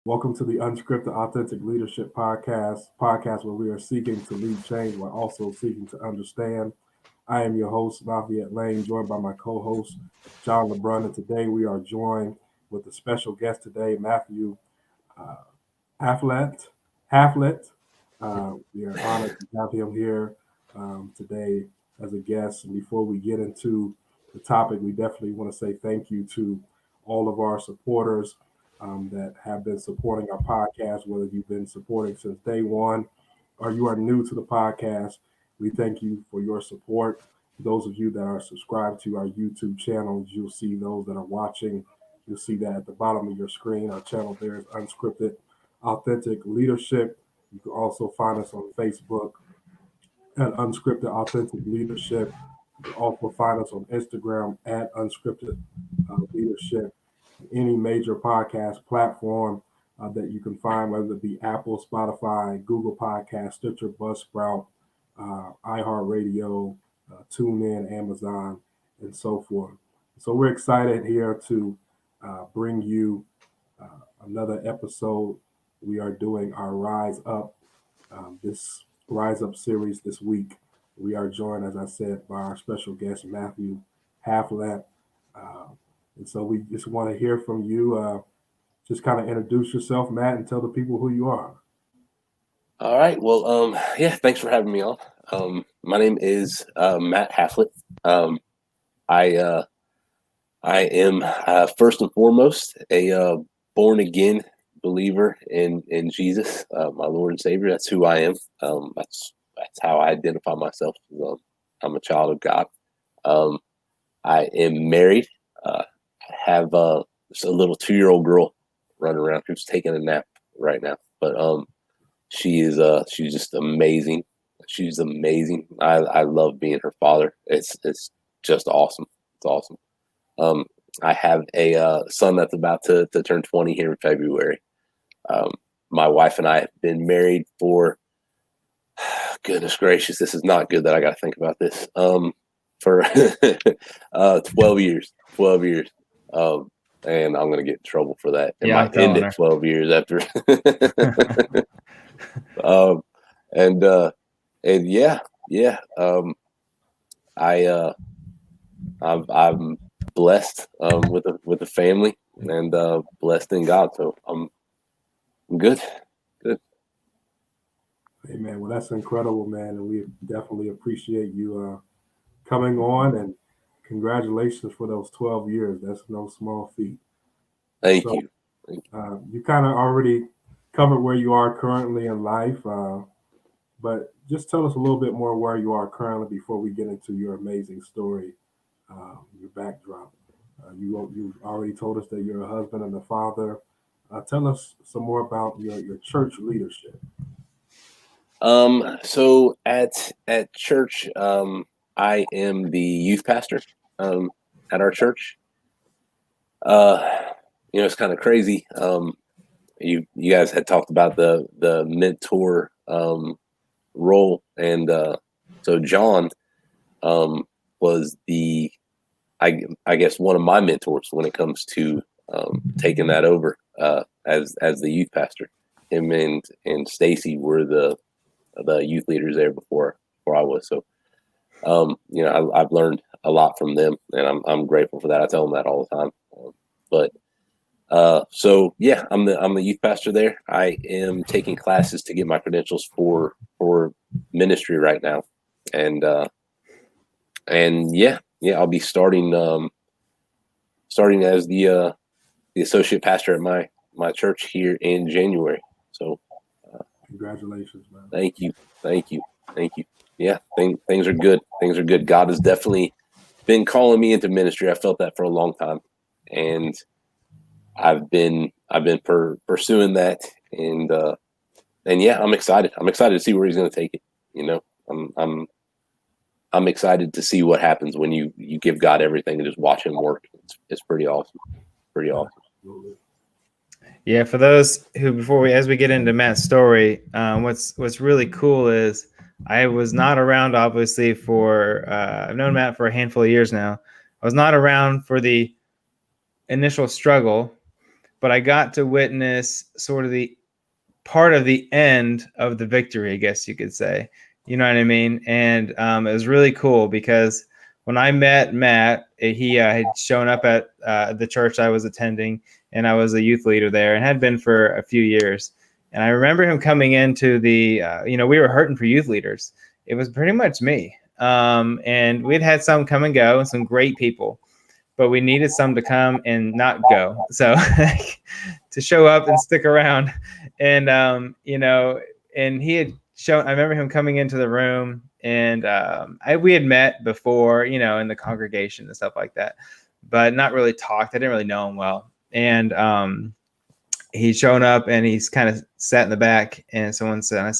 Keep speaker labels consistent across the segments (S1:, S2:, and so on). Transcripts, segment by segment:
S1: Welcome to the Unscripted Authentic Leadership podcast where we are seeking to lead change while also seeking to understand. I am your host, Matthew Haflett, joined by my co-host, John LeBrun, and today we are joined with a special guest today, Matthew uh, Haflett. We are honored to have him here today as a guest. And before we get into the topic, we definitely want to say thank you to all of our supporters that have been supporting our podcast, whether you've been supporting since day one or you are new to the podcast. We thank you for your support. Those of you that are subscribed to our YouTube channel, you'll see those that are watching. You'll see that at the bottom of your screen. Our channel there is Unscripted Authentic Leadership. You can also find us on Facebook at Unscripted Authentic Leadership. You can also find us on Instagram at Unscripted Leadership. Any major podcast platform that you can find, whether it be Apple, Spotify, Google Podcast, Stitcher, Buzzsprout, iHeartRadio, TuneIn, Amazon, and so forth. So we're excited here to bring you another episode. We are doing our Rise Up, this Rise Up series this week. We are joined, as I said, by our special guest, Matthew Haflett. And so we just want to hear from you. Just kind of introduce yourself, Matt, and tell the people who you are.
S2: All right. Well, thanks for having me on. My name is Matt Haflett. I am first and foremost a born again believer in Jesus, my Lord and Savior. That's who I am. That's how I identify myself. I'm a child of God. I am married. I have a little 2-year-old girl running around who's taking a nap right now, but she's just amazing. She's amazing. I love being her father. It's just awesome. It's awesome. I have a son that's about to turn 20 here in February. My wife and I have been married for, goodness gracious, this is not good that I got to think about this. For 12 years. 12 years. And I'm going to get in trouble for that. It might end at 12 years after. And yeah. I'm blessed with a family and blessed in God. So I'm good.
S1: Hey, man. Well, that's incredible, man. And we definitely appreciate you coming on, and congratulations for those 12 years. That's no small feat.
S2: Thank you.
S1: You kind of already covered where you are currently in life, but just tell us a little bit more where you are currently before we get into your amazing story, your backdrop. You already told us that you're a husband and a father. Tell us some more about your church leadership.
S2: So at church, I am the youth pastor at our church. It's kind of crazy. You guys had talked about the mentor role, and so John was I guess one of my mentors when it comes to taking that over as the youth pastor. Him and Stacy were the youth leaders there before I was. So I've learned a lot from them, and I'm grateful for that. I tell them that all the time. I'm the youth pastor there. I am taking classes to get my credentials for ministry right now, and I'll be starting as the associate pastor at my church here in January. So
S1: congratulations, man.
S2: Thank you. Yeah, things are good. Things are good. God has definitely been calling me into ministry. I felt that for a long time, and I've been pursuing that, and I'm excited. I'm excited to see where he's going to take it. I'm excited to see what happens when you give God everything and just watch him work. It's pretty awesome. Pretty awesome.
S3: Yeah, for those who, as we get into Matt's story, what's really cool is I was not around, obviously, I've known Matt for a handful of years now. I was not around for the initial struggle, but I got to witness sort of the part of the end of the victory, I guess you could say. You know what I mean? And it was really cool because when I met Matt, he had shown up at the church I was attending, and I was a youth leader there and had been for a few years. And I remember him coming into the, we were hurting for youth leaders. It was pretty much me. And we'd had some come and go and some great people, but we needed some to come and not go. So to show up and stick around. And, and he had shown, I remember him coming into the room, and we had met before, in the congregation and stuff like that, but not really talked. I didn't really know him well. And he's shown up and he's kind of sat in the back, and someone said,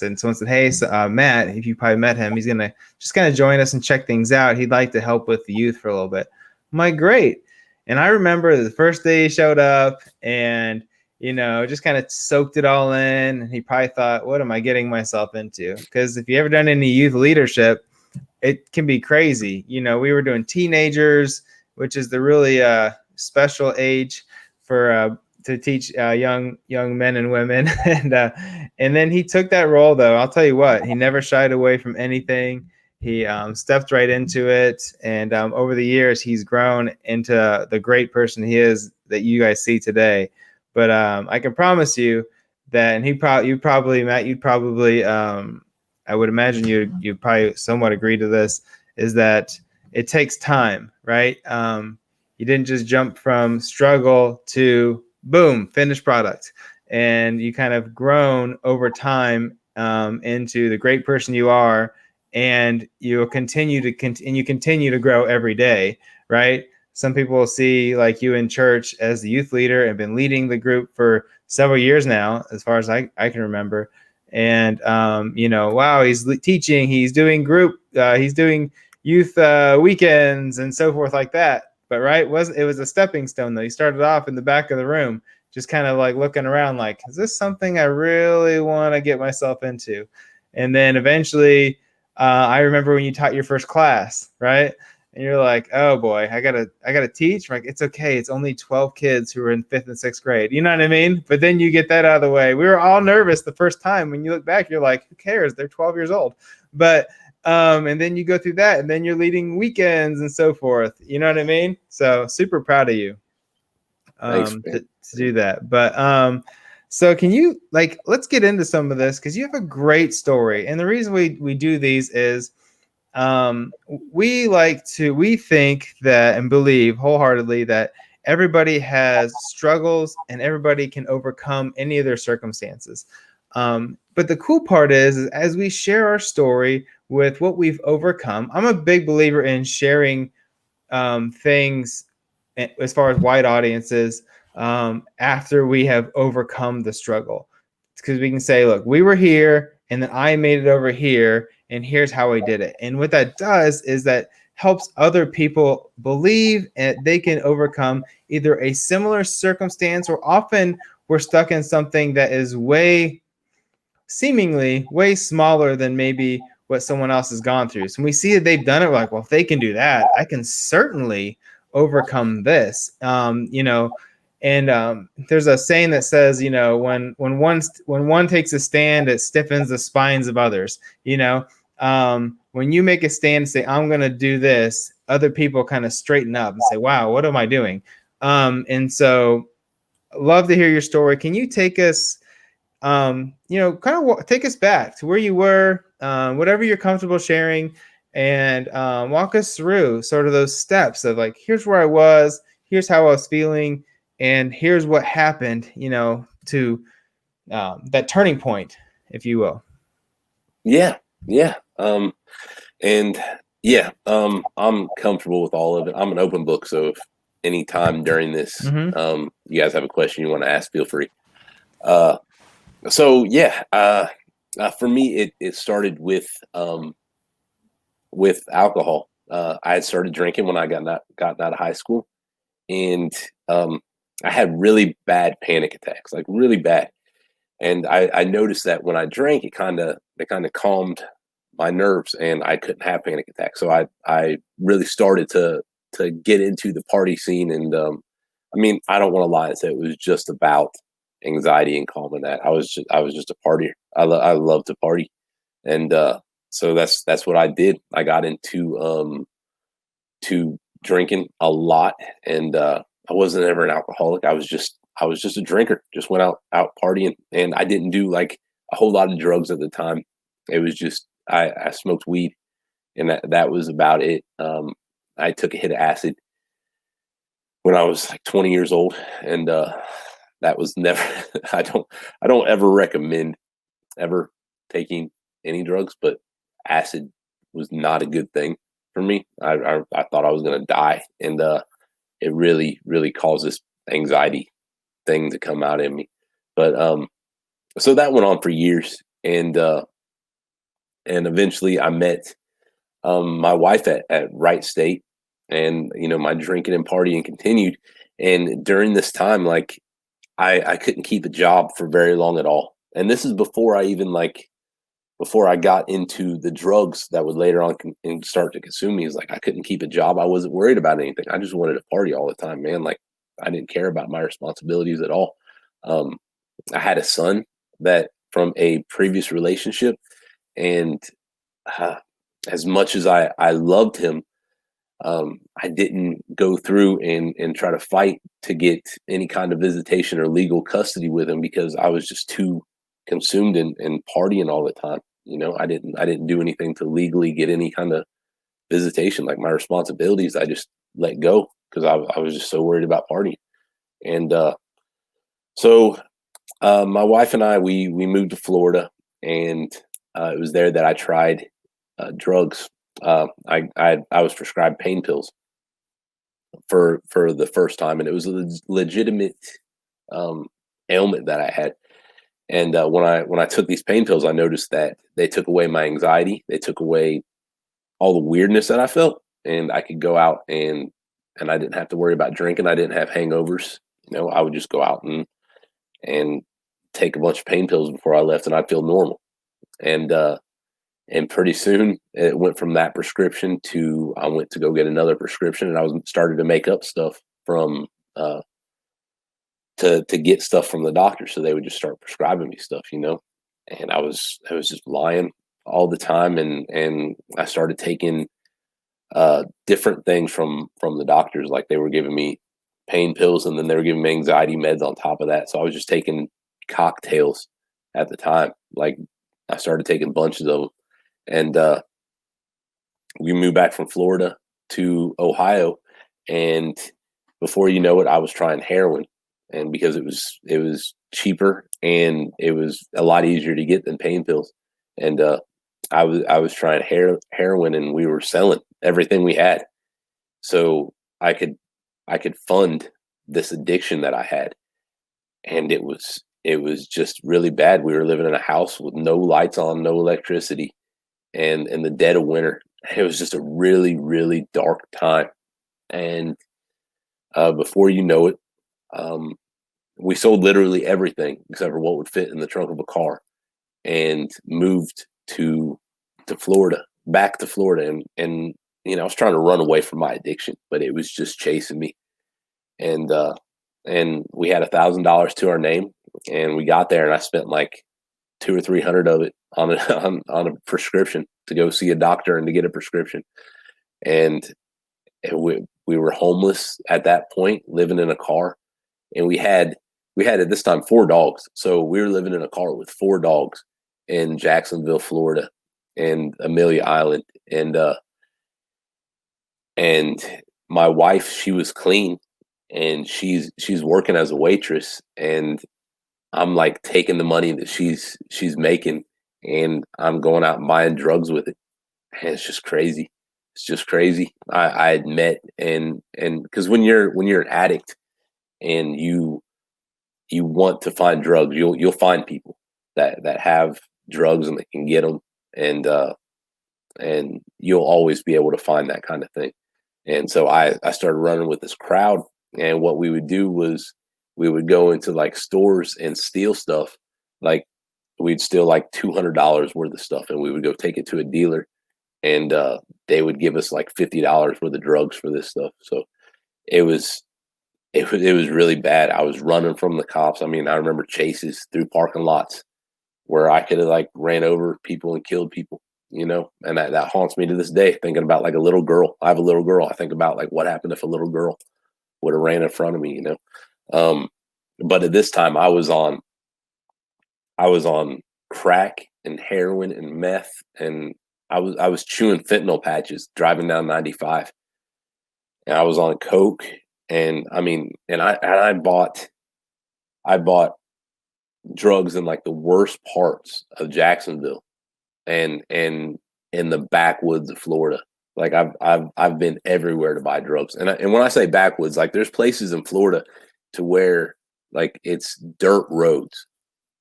S3: hey, Matt, if you probably met him, he's going to just kind of join us and check things out. He'd like to help with the youth for a little bit. I'm like, great. And I remember the first day he showed up and, just kind of soaked it all in. And he probably thought, what am I getting myself into? Because if you ever done any youth leadership, it can be crazy. We were doing teenagers, which is the really special age for to teach young men and women. And then he took that role, though. I'll tell you what, he never shied away from anything. He stepped right into it. And over the years, he's grown into the great person he is that you guys see today. But I can promise you that, and Matt, you'd probably, I would imagine you'd probably somewhat agree to this, is that it takes time, right? You didn't just jump from struggle to boom, finished product. And you kind of grown over time into the great person you are. And you continue to grow every day, right? Some people will see like you in church as the youth leader and been leading the group for several years now, as far as I can remember. And, wow, he's teaching, he's doing group, he's doing youth weekends and so forth like that. But right, it was a stepping stone, though. He started off in the back of the room, just kind of like looking around like, is this something I really want to get myself into? And then eventually, I remember when you taught your first class, right? And you're like, oh boy, I gotta teach. I'm like, it's okay. It's only 12 kids who are in 5th and 6th grade. You know what I mean? But then you get that out of the way. We were all nervous the first time. When you look back, you're like, who cares? They're 12 years old. But and then you go through that, and then you're leading weekends and so forth. You know what I mean? So super proud of you to do that. But so can you, let's get into some of this, because you have a great story. And the reason we do these is we think that and believe wholeheartedly that everybody has struggles and everybody can overcome any of their circumstances. But the cool part is as we share our story with what we've overcome, I'm a big believer in sharing things as far as wide audiences after we have overcome the struggle. Because we can say, look, we were here and then I made it over here, and here's how I did it. And what that does is that helps other people believe and they can overcome either a similar circumstance, or often we're stuck in something that is seemingly way smaller than maybe what someone else has gone through. So when we see that they've done it, we're like, well, if they can do that, I can certainly overcome this. And there's a saying that says, when one takes a stand, it stiffens the spines of others. When you make a stand and say, I'm going to do this, other people kind of straighten up and say, wow, what am I doing? And so love to hear your story. Can you take us, kind of take us back to where you were, whatever you're comfortable sharing, and walk us through sort of those steps of like, here's where I was, here's how I was feeling, and here's what happened, to that turning point, if you will.
S2: Yeah. I'm comfortable with all of it. I'm an open book. So if any time during this, you guys have a question you want to ask, feel free. For me, it started with alcohol. I had started drinking when I gotten out of high school, and I had really bad panic attacks, like really bad. And I noticed that when I drank, it kind of calmed my nerves, and I couldn't have panic attacks. So I really started to get into the party scene, and I mean, I don't want to lie and say it was just about anxiety and calming that. I was just a partier. I love to party. And so that's what I did. I got into to drinking a lot, and I wasn't ever an alcoholic. I was just a drinker. Just went out partying, and I didn't do like a whole lot of drugs at the time. It was just I smoked weed, and that was about it. I took a hit of acid when I was like 20 years old, and that was never. I don't ever recommend ever taking any drugs, but acid was not a good thing for me. I thought I was going to die, and it really caused this anxiety thing to come out in me. But so that went on for years, and eventually I met my wife at Wright State, and my drinking and partying continued. And during this time, like I couldn't keep a job for very long at all. And this is before I got into the drugs that would later on and start to consume me. Is like I couldn't keep a job. I wasn't worried about anything. I just wanted to party all the time, man. Like I didn't care about my responsibilities at all. I had a son that from a previous relationship, and as much as I loved him, I didn't go through and try to fight to get any kind of visitation or legal custody with him because I was just too consumed in partying all the time. I didn't do anything to legally get any kind of visitation. Like my responsibilities, I just let go because I was just so worried about partying. And so my wife and I, we moved to Florida, and it was there that I tried drugs. I was prescribed pain pills for the first time, and it was a legitimate ailment that I had. And when I took these pain pills, I noticed that they took away my anxiety. They took away all the weirdness that I felt, and I could go out and I didn't have to worry about drinking. I didn't have hangovers. I would just go out and take a bunch of pain pills before I left, and I'd feel normal. And pretty soon it went from that prescription to I went to go get another prescription, and I was started to make up stuff from to get stuff from the doctor. So they would just start prescribing me stuff, and I was just lying all the time. And I started taking different things from the doctors. Like they were giving me pain pills, and then they were giving me anxiety meds on top of that. So I was just taking cocktails at the time. Like I started taking bunches of them. And we moved back from Florida to Ohio, and before you know it, I was trying heroin. And because it was cheaper and it was a lot easier to get than pain pills, and I was trying heroin, and we were selling everything we had, so I could fund this addiction that I had, and it was just really bad. We were living in a house with no lights on, no electricity, and in the dead of winter. It was just a really, really dark time. And before you know it, we sold literally everything except for what would fit in the trunk of a car, and moved to Florida, back to Florida. And I was trying to run away from my addiction, but it was just chasing me. And we had $1,000 to our name, and we got there, and I spent like $200 or $300 of it on a prescription to go see a doctor and to get a prescription. And we were homeless at that point, living in a car, and we had at this time 4 dogs. So we were living in a car with 4 dogs in Jacksonville, Florida, and Amelia Island. And my wife, she was clean, and she's working as a waitress, and I'm like taking the money that she's making, and I'm going out and buying drugs with it. And it's just crazy. It's just crazy. I admit, and because when you're an addict and you want to find drugs, you'll find people that have drugs and they can get them, and you'll always be able to find that kind of thing. And so I started running with this crowd, and what we would do was we would go into like stores and steal stuff. Like we'd steal like $200 worth of stuff, and we would go take it to a dealer, and they would give us like $50 worth of drugs for this stuff. So it was it was really bad. I was running from the cops. I mean, I remember chases through parking lots where I could have like ran over people and killed people, you know, and that haunts me to this day, thinking about like a little girl. I have a little girl. I think about like what happened if a little girl would have ran in front of me, you know. But at this time I was on crack and heroin and meth, and I was chewing fentanyl patches driving down 95, and I was on coke, and I mean, and I bought drugs in like the worst parts of Jacksonville and in the backwoods of Florida. Like I've been everywhere to buy drugs, and when I say backwoods, like there's places in Florida to where like it's dirt roads,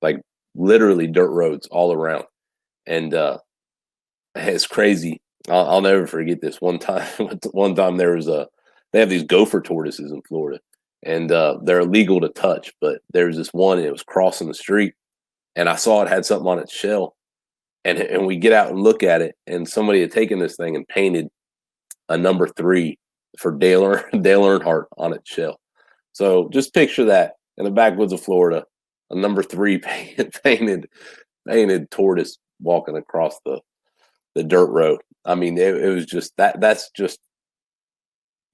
S2: like literally dirt roads all around, and it's crazy. I'll never forget this. One time, there was they have these gopher tortoises in Florida, and they're illegal to touch, but there was this one, and it was crossing the street, and I saw it had something on its shell, and we get out and look at it, and somebody had taken this thing and painted a number 3 for Dale Earnhardt on its shell. So just picture that in the backwoods of Florida, a number 3 painted tortoise walking across the dirt road. I mean, it was just that's just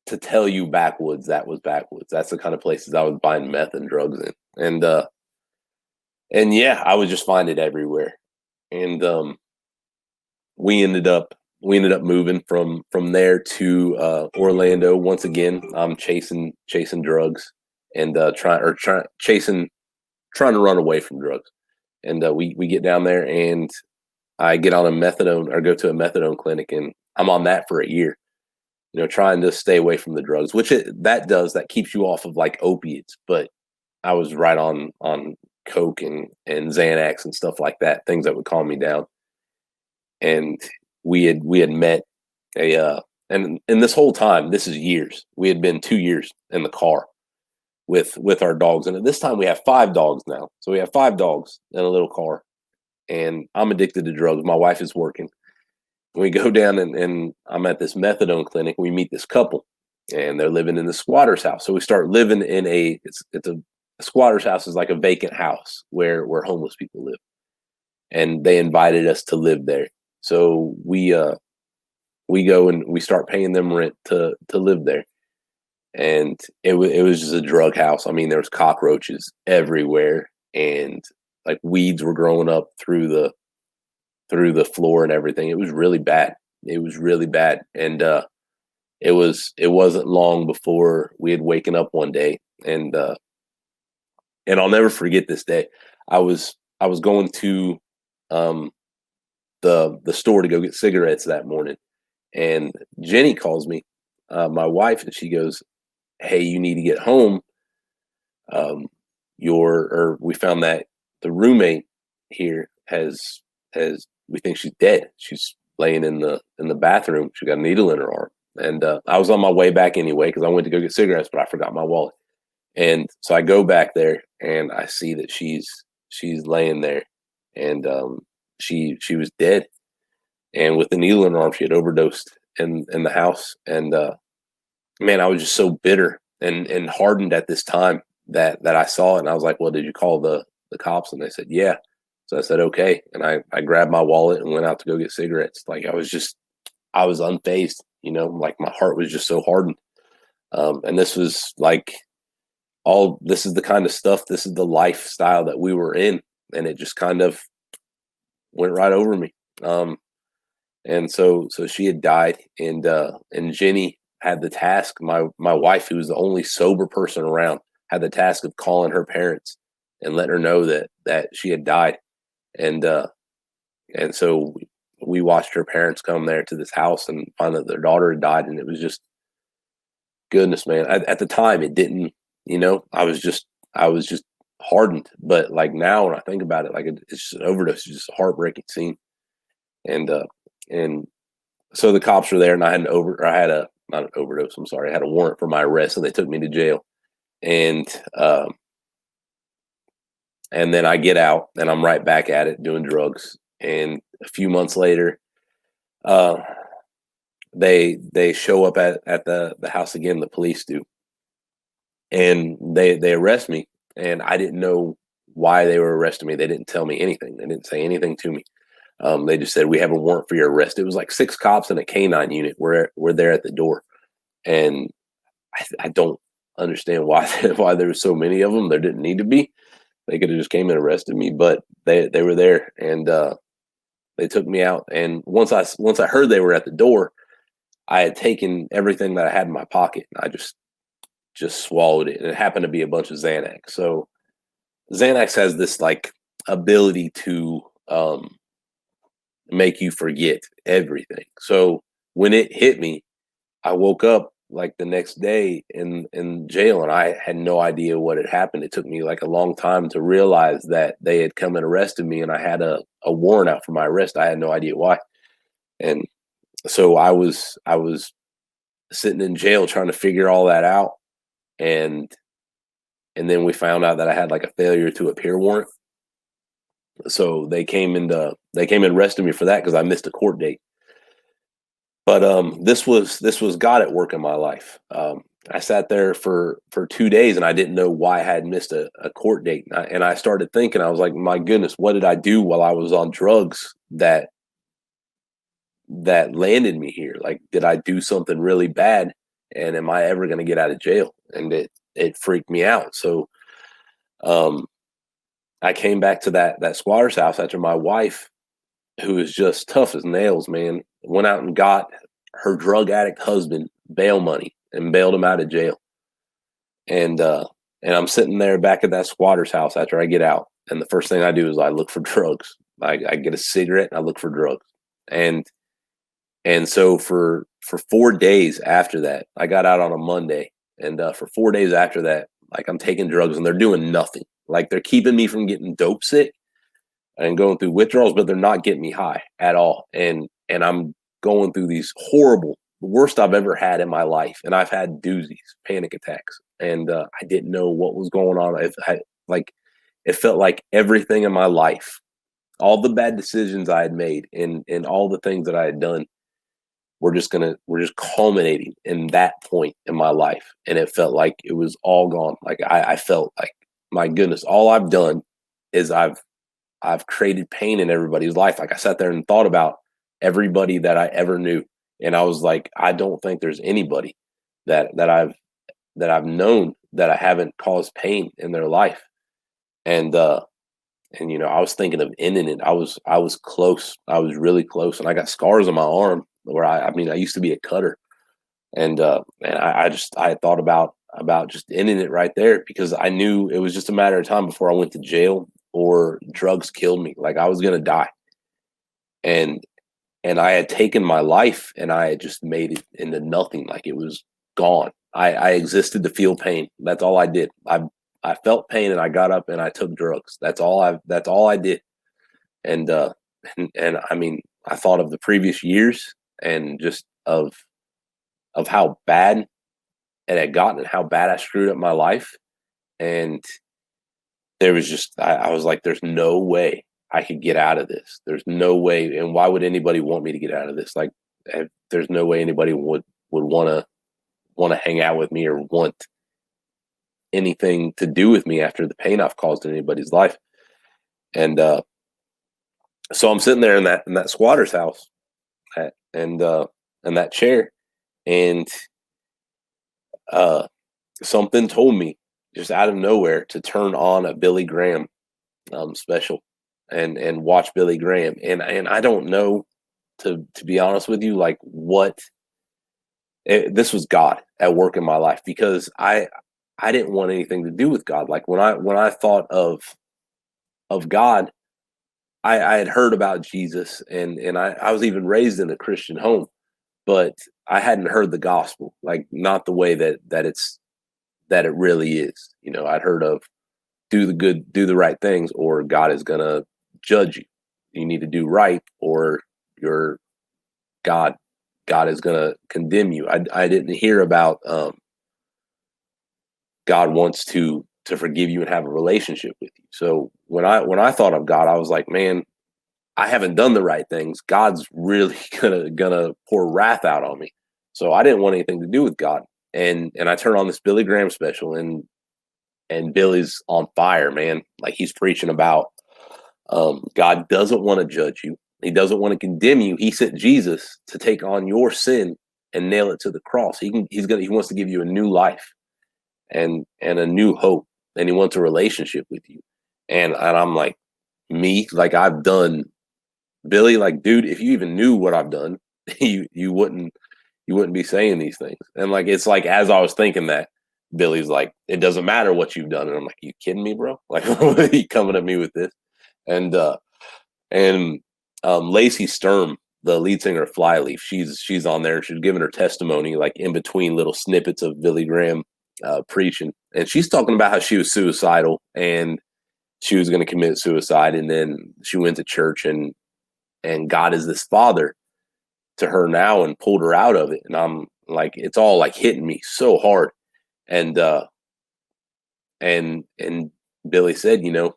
S2: to tell you backwoods. That was backwoods. That's the kind of places I was buying meth and drugs in. And yeah, I would just find it everywhere. And we ended up moving from there to Orlando. Once again, I'm chasing drugs and trying to run away from drugs. And we get down there, and I get on a methadone, or go to a methadone clinic, and I'm on that for a year, you know, trying to stay away from the drugs, which that keeps you off of like opiates. But I was right on coke and Xanax and stuff like that, things that would calm me down. And we had met and this whole time, this is years, we had been 2 years in the car with our dogs, and at this time we have 5 dogs now. So we have 5 dogs in a little car, and I'm addicted to drugs. My wife is working. We go down, and I'm at this methadone clinic. We meet this couple, and they're living in the squatter's house. So we start living in a squatter's house is like a vacant house where homeless people live, and they invited us to live there. So we go and we start paying them rent to live there, and it was just a drug house. I mean, there was cockroaches everywhere, and like weeds were growing up through the floor and everything. It was really bad. And it wasn't long before we had waken up one day, and I'll never forget this day. I was going to the store to go get cigarettes that morning, and Jenny calls me, my wife, and she goes, "Hey, you need to get home. We found that the roommate here has we think she's dead. She's laying in the bathroom. She got a needle in her arm." And I was on my way back anyway, because I went to go get cigarettes, but I forgot my wallet. And so I go back there, and I see that she's laying there, and she was dead, and with the needle in her arm. She had overdosed in the house. And man, I was just so bitter and hardened at this time that I saw it, and I was like, "Well, did you call the cops?" And they said, "Yeah." So I said, "Okay." And I grabbed my wallet and went out to go get cigarettes. Like I was unfazed, you know, like my heart was just so hardened. And this was like this is the kind of stuff, this is the lifestyle that we were in. And it just kind of went right over me. And so she had died, and Jenny had the task. My wife, who was the only sober person around, had the task of calling her parents and letting her know that she had died. And so we watched her parents come there to this house and find that their daughter had died. And it was just, goodness, man. At the time, it didn't, you know, I was just hardened. But like now, when I think about it, like it's just an overdose. It's just a heartbreaking scene. And so the cops were there, and I had not an overdose. I'm sorry. I had a warrant for my arrest, and they took me to jail. And then I get out, and I'm right back at it doing drugs. And a few months later, they show up at the house again. The police do. and they arrest me, and I didn't know why they were arresting me. They didn't tell me anything. They didn't say anything to me. They just said, we have a warrant for your arrest. It was like 6 cops and a canine unit were there at the door. And I don't understand why why there were so many of them. There didn't need to be. They could have just came and arrested me, but they were there, and they took me out. And once I heard they were at the door, I had taken everything that I had in my pocket, and I just swallowed it. And it happened to be a bunch of Xanax. So Xanax has this like ability to make you forget everything. So when it hit me, I woke up like the next day in jail, and I had no idea what had happened. It took me like a long time to realize that they had come and arrested me, and I had a warrant out for my arrest. I had no idea why. And so I was sitting in jail trying to figure all that out. And then we found out that I had like a failure to appear warrant. So they came and arrested me for that because I missed a court date. But this was God at work in my life. I sat there for 2 days, and I didn't know why I had missed a court date. And I started thinking, I was like, my goodness, what did I do while I was on drugs that landed me here? Like, did I do something really bad? And am I ever going to get out of jail? And it freaked me out. So I came back to that squatter's house after my wife, who is just tough as nails, man, went out and got her drug addict husband bail money and bailed him out of jail. And I'm sitting there back at that squatter's house after I get out. And the first thing I do is I look for drugs. I get a cigarette and I look for drugs. And so for 4 days after that, I got out on a Monday. And for 4 days after that, like, I'm taking drugs and they're doing nothing. Like, they're keeping me from getting dope sick and going through withdrawals, but they're not getting me high at all. And I'm going through these horrible, the worst I've ever had in my life. And I've had doozies, panic attacks. And I didn't know what was going on. It felt like everything in my life, all the bad decisions I had made and all the things that I had done were just culminating in that point in my life. And it felt like it was all gone. Like I felt like, my goodness, all I've done is I've created pain in everybody's life. Like, I sat there and thought about everybody that I ever knew. And I was like, I don't think there's anybody that I've known that I haven't caused pain in their life. And you know, I was thinking of ending it. I was close. I was really close. And I got scars on my arm where I used to be a cutter. And I thought about just ending it right there, because I knew it was just a matter of time before I went to jail or drugs killed me. Like, I was going to die. And I had taken my life and I had just made it into nothing. Like, it was gone. I existed to feel pain. That's all I did. I felt pain and I got up and I took drugs. That's all I did. And I mean, I thought of the previous years and just of how bad it had gotten and how bad I screwed up my life. And there was just, I was like, there's no way I could get out of this. There's no way. And why would anybody want me to get out of this? Like, there's no way anybody would want to hang out with me or want anything to do with me after the pain I've caused in anybody's life. And so I'm sitting there in that squatter's house and that chair, and something told me just out of nowhere to turn on a Billy Graham special and watch Billy Graham. And I don't know, to be honest with you, like this was God at work in my life, because I didn't want anything to do with God. Like, when I thought of God, I had heard about Jesus, and I was even raised in a Christian home, but I hadn't heard the gospel, like, not the way that it really is. You know, I'd heard of do the right things, or God is gonna judge you. You need to do right, or God is gonna condemn you. I didn't hear about God wants to forgive you and have a relationship with you. So when I thought of God, I was like, man, I haven't done the right things. God's really gonna pour wrath out on me. So I didn't want anything to do with God. and I turn on this Billy Graham special, and Billy's on fire, man. Like, he's preaching about God doesn't want to judge you. He doesn't want to condemn you. He sent Jesus to take on your sin and nail it to the cross. He wants to give you a new life and a new hope, and he wants a relationship with you. And I'm like, me, like, I've done, Billy, like, dude, if you even knew what I've done, you wouldn't be saying these things. And like, it's like, as I was thinking that, Billy's like, it doesn't matter what you've done. And I'm like, you kidding me, bro? Like, what are you coming at me with this? And Lacey Sturm, the lead singer of Flyleaf, she's on there. She's giving her testimony, like, in between little snippets of Billy Graham preaching, and she's talking about how she was suicidal and she was going to commit suicide, and then she went to church, and God is this father to her now and pulled her out of it. And I'm like, it's all like hitting me so hard. And Billy said, you know,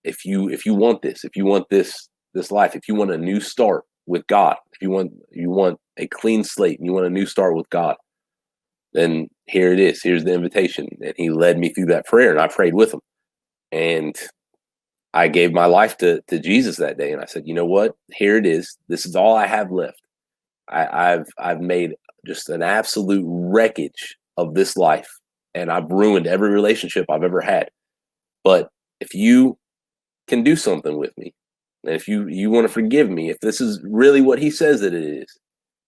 S2: if you want this, if you want this life, if you want a new start with God, if you want a clean slate and you want a new start with God, then here it is. Here's the invitation. And he led me through that prayer, and I prayed with him. And I gave my life to Jesus that day. And I said, you know what? Here it is. This is all I have left. I've made just an absolute wreckage of this life, and I've ruined every relationship I've ever had. But if you can do something with me, and if you want to forgive me, if this is really what he says that it is,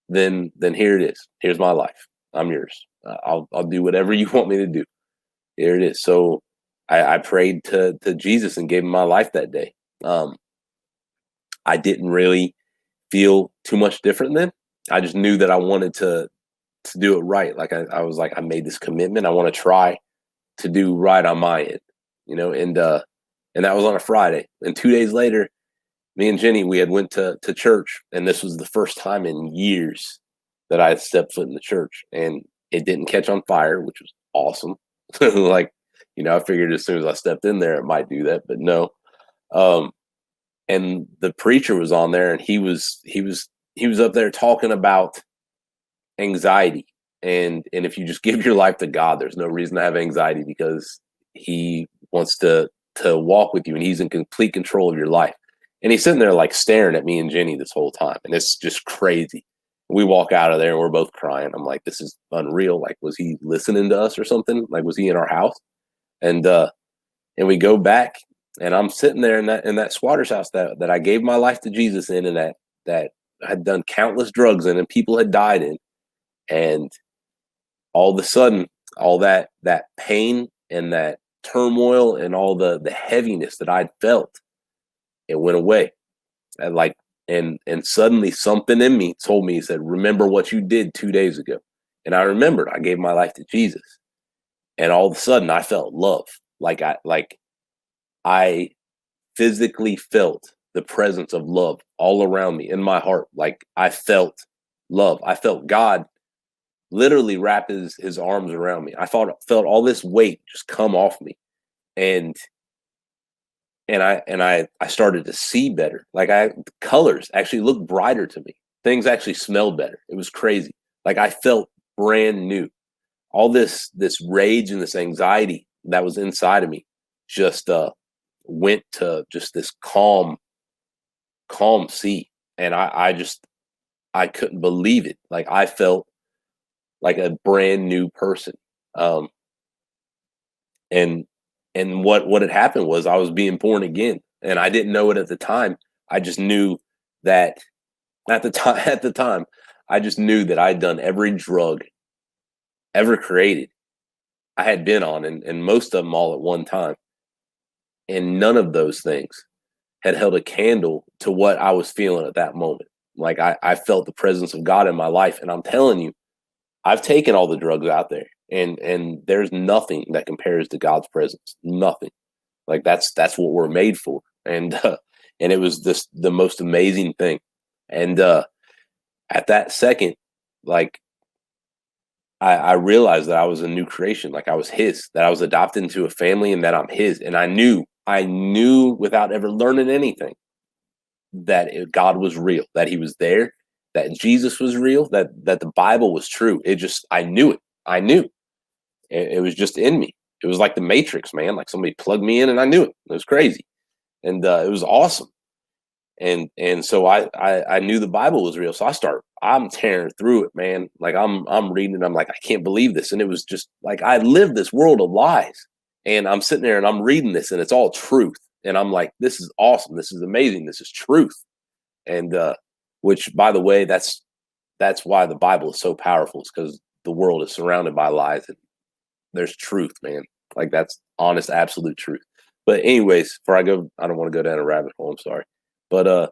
S2: then here it is. Here's my life. I'm yours. I'll do whatever you want me to do. Here it is. So I prayed to Jesus and gave him my life that day. I didn't really feel too much different then. I just knew that I wanted to do it right. Like, I was like, I made this commitment. I want to try to do right on my end, you know, and that was on a Friday. And 2 days later, me and Jenny, we had went to church, and this was the first time in years that I had stepped foot in the church, and it didn't catch on fire, which was awesome. Like, you know, I figured as soon as I stepped in there, it might do that, but no. And the preacher was on there, and he was up there talking about anxiety. And if you just give your life to God, there's no reason to have anxiety, because he wants to walk with you, and he's in complete control of your life. And he's sitting there like staring at me and Jenny this whole time. And it's just crazy. We walk out of there and we're both crying. I'm like, this is unreal. Like, was he listening to us or something? Like, was he in our house? And we go back, and I'm sitting there in that squatter's house that I gave my life to Jesus in, and that I had done countless drugs in and people had died in. And all of a sudden, all that pain and that turmoil and all the heaviness that I'd felt, it went away. And suddenly something in me told me, he said, remember what you did 2 days ago. And I remembered, I gave my life to Jesus. And all of a sudden I felt love. I physically felt the presence of love all around me in my heart. Like, I felt love. I felt God literally wrap his arms around me. I felt all this weight just come off me. And I started to see better. Like, colors actually looked brighter to me. Things actually smelled better. It was crazy. Like, I felt brand new. All this rage and this anxiety that was inside of me just went to just this calm sea. And I couldn't believe it. Like, I felt like a brand new person. And what had happened was I was being born again, and I didn't know it at the time. I just knew that at the time, I just knew that I'd done every drug ever created. I had been on, and most of them all at one time. And none of those things had held a candle to what I was feeling at that moment. Like, I felt the presence of God in my life. And I'm telling you, I've taken all the drugs out there, and there's nothing that compares to God's presence. Nothing. Like, that's what we're made for. And it was the most amazing thing. And at that second, like, I realized that I was a new creation. Like, I was his, that I was adopted into a family, and that I'm his. And I knew without ever learning anything that God was real, that he was there, that Jesus was real, that the Bible was true. I knew it. I knew. It was just in me. It was like the Matrix, man. Like somebody plugged me in and I knew it. It was crazy. And it was awesome. And so I knew the Bible was real. So I'm tearing through it, man. Like I'm reading it. I'm like, I can't believe this. And it was just like, I lived this world of lies, and I'm sitting there and I'm reading this and it's all truth. And I'm like, this is awesome. This is amazing. This is truth. And, which, by the way, that's why the Bible is so powerful. It's because the world is surrounded by lies, and there's truth, man. Like, that's honest, absolute truth. But anyways, before I go, I don't want to go down a rabbit hole. I'm sorry. But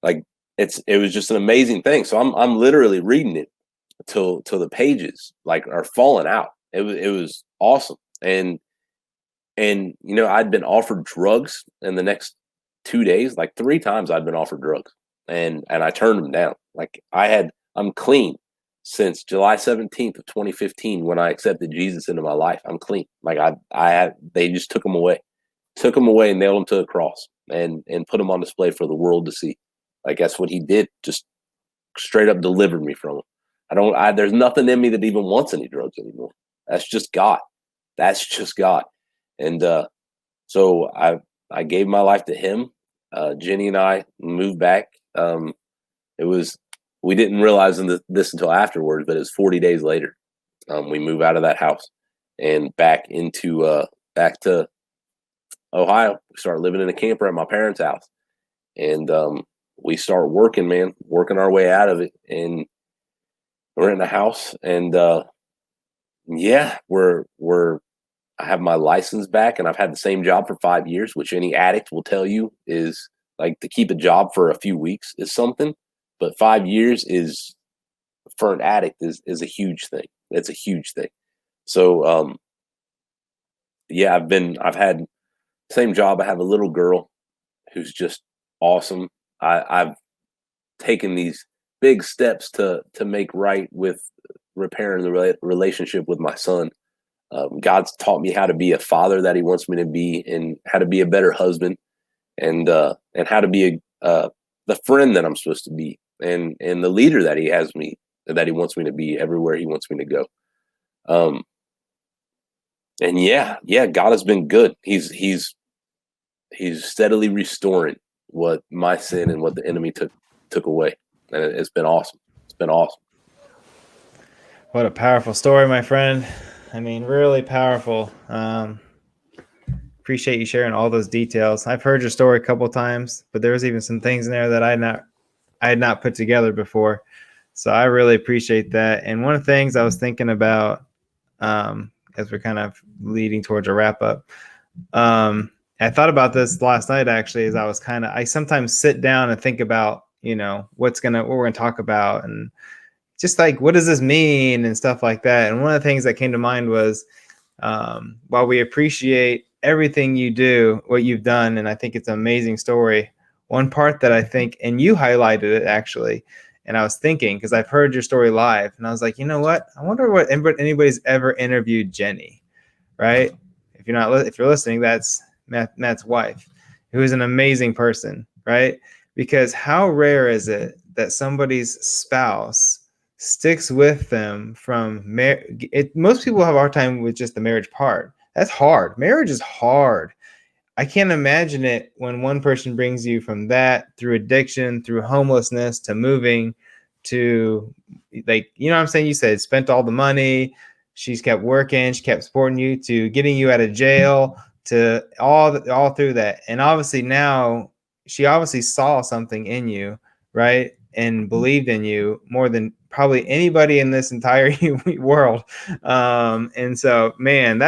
S2: like it was just an amazing thing. So I'm literally reading it till the pages like are falling out. It was awesome. And I'd been offered drugs in the next 2 days, like 3 times I'd been offered drugs, and I turned them down. Like I'm clean since July 17th of 2015 when I accepted Jesus into my life. I'm clean. Like they just took them away and nailed them to the cross and put them on display for the world to see. Like, that's what he did. Just straight up delivered me from them. There's nothing in me that even wants any drugs anymore. That's just God. And so I gave my life to him. Jenny and I moved back. We didn't realize this until afterwards, but it was 40 days later. We moved out of that house and back to Ohio. We started living in a camper at my parents' house, and we start working our way out of it, and we're in a house, and I have my license back, and I've had the same job for 5 years, which any addict will tell you is like, to keep a job for a few weeks is something, but 5 years is, for an addict, is a huge thing. It's a huge thing. So I've had same job. I have a little girl who's just awesome. I've taken these big steps to make right with repairing the relationship with my son. God's taught me how to be a father that he wants me to be, and how to be a better husband, and how to be the friend that I'm supposed to be, and the leader that he wants me to be everywhere he wants me to go. And God has been good. He's steadily restoring what my sin and what the enemy took away. And it's been awesome. It's been awesome.
S3: What a powerful story, my friend. I mean, really powerful. Appreciate you sharing all those details. I've heard your story a couple of times, but there was even some things in there that I had not put together before. So I really appreciate that. And one of the things I was thinking about, as we're kind of leading towards a wrap up, I thought about this last night, actually, as I sometimes sit down and think about, what we're going to talk about, and just like, what does this mean and stuff like that. And one of the things that came to mind was, while we appreciate everything you do, what you've done, and I think it's an amazing story, one part that I think, and you highlighted it actually, and I was thinking, because I've heard your story live, and I was like, you know what? I wonder what anybody's ever interviewed Jenny, right? If you're listening, that's Matt's wife, who is an amazing person, right? Because how rare is it that somebody's spouse sticks with them from marriage? Most people have a hard time with just the marriage part. That's hard. Marriage is hard. I can't imagine it when one person brings you from that through addiction, through homelessness, to moving, to, like, what I'm saying? You said spent all the money. She's kept working. She kept supporting you, to getting you out of jail, to all through that. And obviously now she obviously saw something in you, right? And believed in you more than probably anybody in this entire world. And so, man,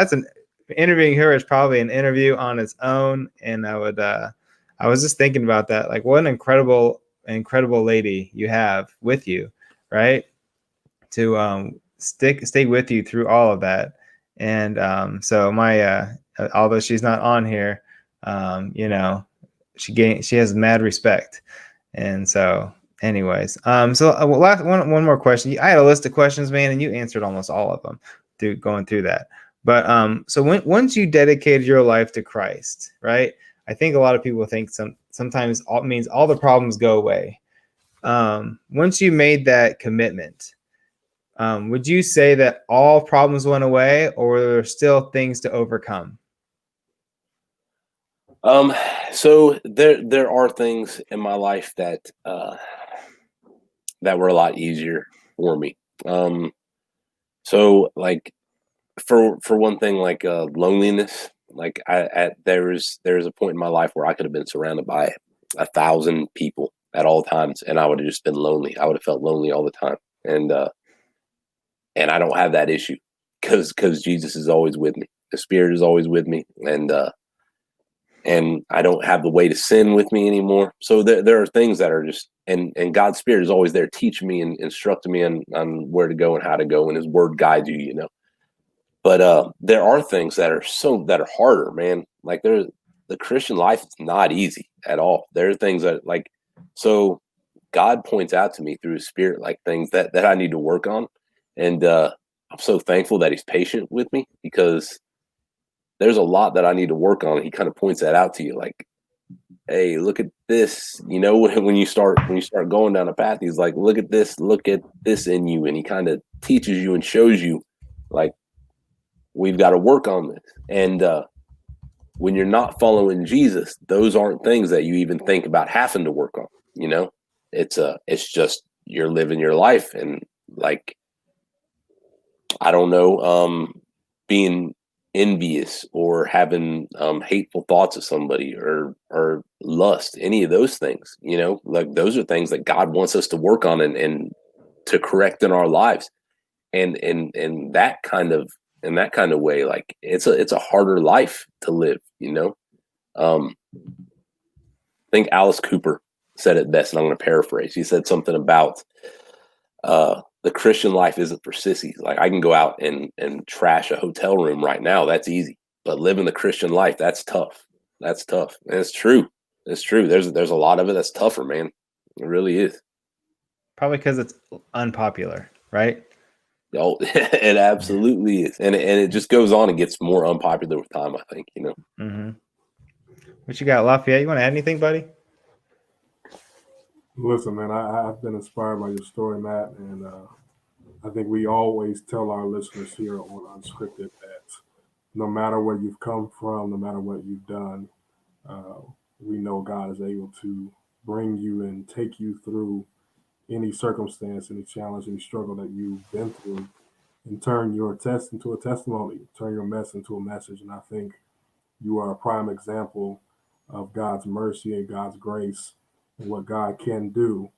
S3: interviewing her is probably an interview on its own. And I was just thinking about that. Like, what an incredible lady you have with you, right? To stay with you through all of that. And so my although she's not on here, she has mad respect. And so anyways, last one more question. I had a list of questions, man, and you answered almost all of them through going through that. But so once you dedicated your life to Christ, right? I think a lot of people think sometimes it means all the problems go away. Once you made that commitment, Would you say that all problems went away, or were there still things to overcome?
S2: So there are things in my life that that were a lot easier for me. So like for one thing, like loneliness. Like there was a point in my life where I could have been surrounded by 1,000 people at all times, and I would have just been lonely. I would have felt lonely all the time, and I don't have that issue because Jesus is always with me. The Spirit is always with me, and I don't have the weight of sin with me anymore. So there are things that are just, and God's Spirit is always there teaching me and instructing me on where to go and how to go, and His Word guides you, you know. But there are things that are harder, man. Like the Christian life is not easy at all. There are things that so God points out to me through His Spirit, like things that I need to work on. And I'm so thankful that He's patient with me, because there's a lot that I need to work on. He kind of points that out to you, like, hey, look at this. You know, when you start going down a path, He's like, look at this in you. And He kind of teaches you and shows you, like, we've got to work on this. And when you're not following Jesus, those aren't things that you even think about having to work on. You know, it's just you're living your life, and like, I don't know, being envious or having hateful thoughts of somebody, or lust, any of those things. You know, like, those are things that God wants us to work on and to correct in our lives. And that kind of way, like, it's a harder life to live, you know. I think Alice Cooper said it best, and I'm going to paraphrase. He said something about the Christian life isn't for sissies. Like, I can go out and trash a hotel room right now. That's easy. But living the Christian life, that's tough. That's tough. And it's true. It's true. There's a lot of it that's tougher, man. It really is.
S3: Probably because it's unpopular, right?
S2: Oh, it absolutely is. And it just goes on and gets more unpopular with time, I think, you know.
S3: Mm-hmm. What you got, Lafayette? You want to add anything, buddy?
S1: Listen, man, I've been inspired by your story, Matt, and I think we always tell our listeners here on Unscripted that no matter where you've come from, no matter what you've done, uh, we know God is able to bring you and take you through any circumstance, any challenge, any struggle that you've been through, and turn your test into a testimony, turn your mess into a message. And I think you are a prime example of God's mercy and God's grace and what God can do.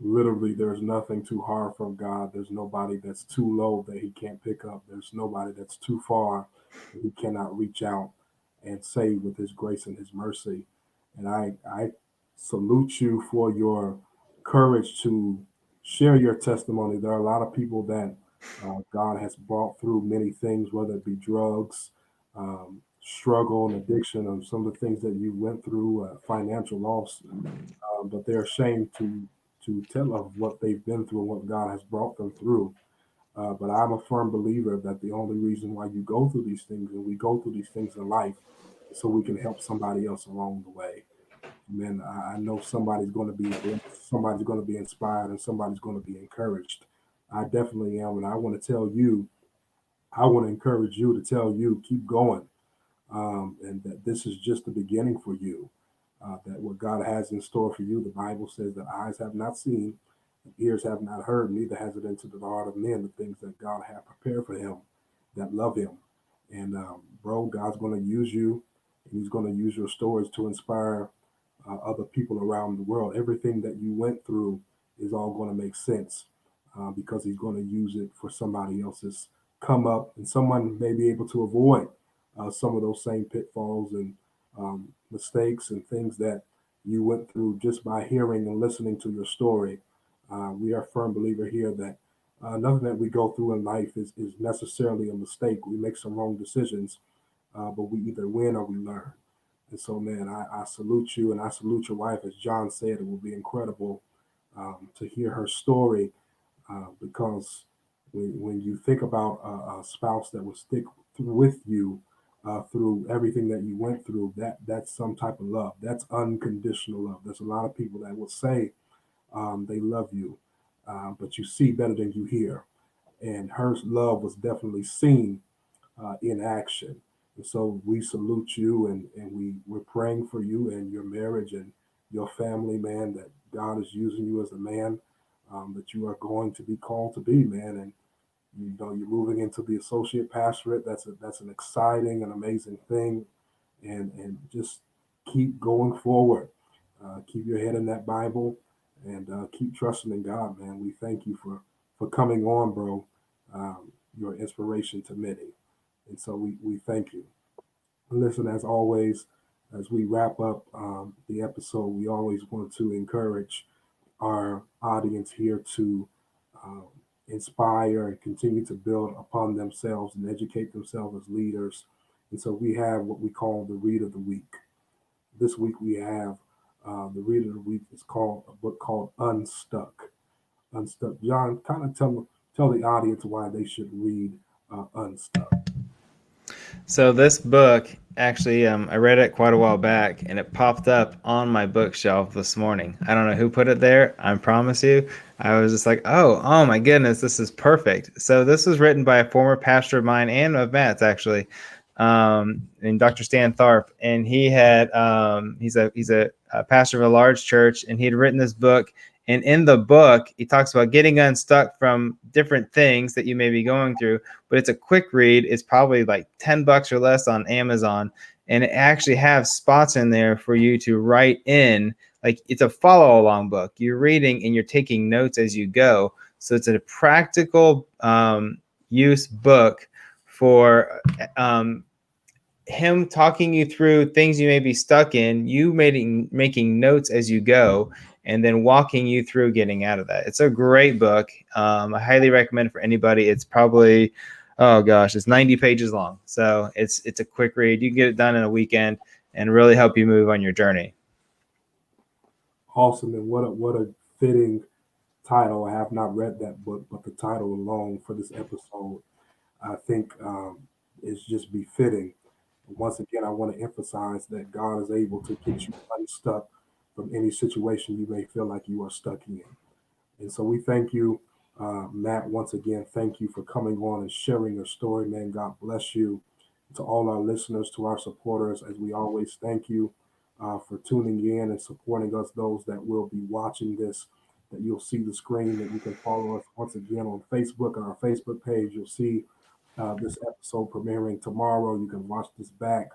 S1: Literally, there's nothing too hard for God. There's nobody that's too low that He can't pick up. There's nobody that's too far that He cannot reach out and save with His grace and His mercy. And I salute you for your courage to share your testimony. There are a lot of people that God has brought through many things, whether it be drugs, struggle and addiction, and some of the things that you went through, financial loss, but they're ashamed to tell of what they've been through and what God has brought them through. But I'm a firm believer that the only reason why you go through these things, and we go through these things in life, is so we can help somebody else along the way. Man, I know somebody's going to be blessed, somebody's going to be inspired, and somebody's going to be encouraged. I definitely am, and I want to tell you, I want to encourage you to tell you, keep going, and that this is just the beginning for you. That what God has in store for you, the Bible says that eyes have not seen, and ears have not heard, neither has it entered the heart of men, the things that God has prepared for him that love him. And bro, God's going to use you, and He's going to use your stories to inspire other people around the world. Everything that you went through is all going to make sense because He's going to use it for somebody else's come up, and someone may be able to avoid some of those same pitfalls and mistakes and things that you went through just by hearing and listening to your story. We are a firm believer here that nothing that we go through in life is necessarily a mistake. We make some wrong decisions, but we either win or we learn. And so, man, I salute you, and I salute your wife. As John said, it will be incredible to hear her story because when you think about a spouse that will stick with you through everything that you went through, that's some type of love. That's unconditional love. There's a lot of people that will say they love you, but you see better than you hear. And her love was definitely seen in action. And so we salute you, and we're praying for you and your marriage and your family, man, that God is using you as a man, that you are going to be called to be, man. And you know, you're moving into the associate pastorate. That's an exciting and amazing thing. And just keep going forward. Keep your head in that Bible, and keep trusting in God, man. We thank you for coming on, bro. Your inspiration to many. And so we thank you. Listen, as always, as we wrap up the episode, we always want to encourage our audience here to um, inspire and continue to build upon themselves and educate themselves as leaders. And so we have what we call the Read of the Week. This week we have the Read of the Week is called a book called Unstuck. Unstuck. John, kind of tell the audience why they should read Unstuck.
S3: So this book, actually, I read it quite a while back, and it popped up on my bookshelf this morning. I don't know who put it there. I promise you. I was just like, oh my goodness, this is perfect. So this was written by a former pastor of mine and of Matt's, actually, and Dr. Stan Tharp. And he had he's a pastor of a large church, and he had written this book. And in the book, he talks about getting unstuck from different things that you may be going through, but it's a quick read. It's probably like $10 or less on Amazon. And it actually has spots in there for you to write in. Like, it's a follow along book. You're reading and you're taking notes as you go. So it's a practical use book for him talking you through things you may be stuck in, you making notes as you go, and then walking you through getting out of that. It's a great book. I highly recommend it for anybody. It's probably, it's 90 pages long. So it's a quick read. You can get it done in a weekend and really help you move on your journey.
S1: Awesome. And what a fitting title. I have not read that book, but the title alone for this episode, I think is just befitting. Once again, I want to emphasize that God is able to get you unstuck from any situation you may feel like you are stuck in. And so we thank you, Matt, once again. Thank you for coming on and sharing your story, man. God bless you. To all our listeners, to our supporters, as we always thank you for tuning in and supporting us. Those that will be watching this, that you'll see the screen, that you can follow us once again on Facebook, on our Facebook page. You'll see this episode premiering tomorrow. You can watch this back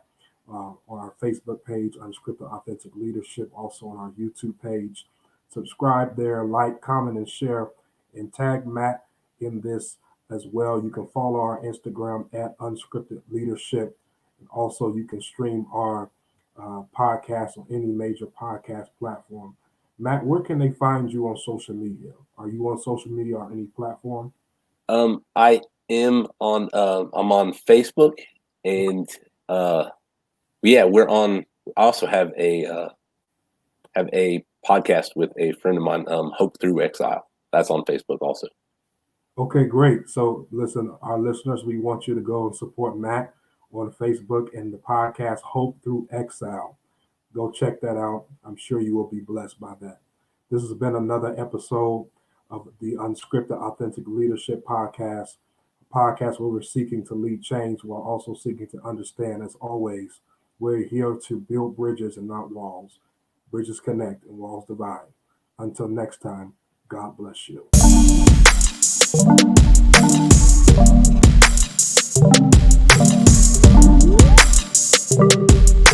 S1: on our Facebook page, Unscripted Authentic Leadership, also on our YouTube page. Subscribe there, like, comment, and share, and tag Matt in this as well. You can follow our Instagram at Unscripted Leadership. And also, you can stream our podcast on any major podcast platform. Matt, where can they find you on social media? Are you on social media on any platform?
S2: I am on. I'm on Facebook, and we're on. I also have a podcast with a friend of mine, Hope Through Exile. That's on Facebook also.
S1: Okay, great. So listen, our listeners, we want you to go and support Matt on Facebook and the podcast Hope Through Exile. Go check that out. I'm sure you will be blessed by that. This has been another episode of the Unscripted Authentic Leadership Podcast, a podcast where we're seeking to lead change while also seeking to understand. As always, we're here to build bridges and not walls. Bridges connect and walls divide. Until next time, God bless you.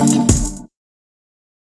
S1: Thank you.